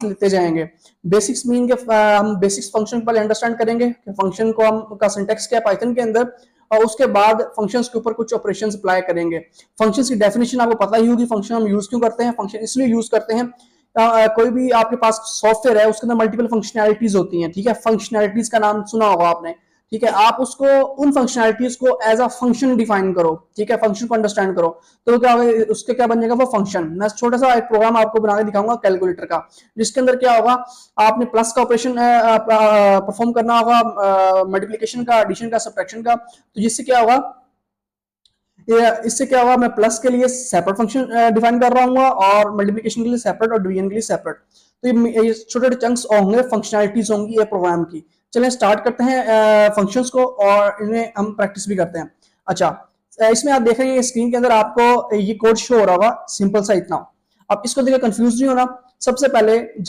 लेते जाएंगे। Basics mean के हम बेसिक्स फंक्शन पहले अंडरस्टैंड करेंगे कि फंक्शन को हम का सिंटैक्स क्या है पाइथन के अंदर, और उसके बाद फंक्शंस के ऊपर कुछ ऑपरेशंस अप्लाई करेंगे। फंक्शंस की डेफिनेशन आपको पता ही होगी, फंक्शन हम यूज क्यों करते हैं, फंक्शन इसलिए यूज करते हैं कोई भी आपके पास सॉफ्टवेयर है उसके अंदर मल्टीपल फंक्शनैलिटीज होती हैं, ठीक है, फंक्शनैलिटीज का नाम सुना होगा आपने, ठीक है, आप उसको उन फंक्शनैलिटीज को एज अ फंक्शन डिफाइन करो, ठीक है, फंक्शन को अंडरस्टैंड करो, तो क्या होगा उसके क्या बन जाएगा वो फंक्शन। मैं छोटा सा एक प्रोग्राम आपको बना के दिखाऊंगा कैलकुलेटर का, जिसके अंदर क्या होगा आपने प्लस का ऑपरेशन परफॉर्म करना होगा, मल्टीप्लिकेशन का, एडिशन का, सब्ट्रैक्शन का, तो जिससे क्या होगा इससे क्या होगा मैं प्लस के लिए सेपरेट फंक्शन डिफाइन कर रहा हूँ और मल्टीप्लिकेशन के लिए सेपरेट और डिवीजन के लिए सेपरेट। तो ये छोटे छोटे चंक्स होंगे, फंक्शनैलिटीज होंगी ये प्रोग्राम की। चलिए स्टार्ट करते हैं फंक्शंस को और इन्हें हम प्रैक्टिस भी करते हैं। अच्छा, इसमें आप देख रहे हैं स्क्रीन के अंदर आपको ये कोड शो हो रहा होगा, सिंपल सा इतना। अब इसको देखकर कंफ्यूज नहीं होना। सबसे पहले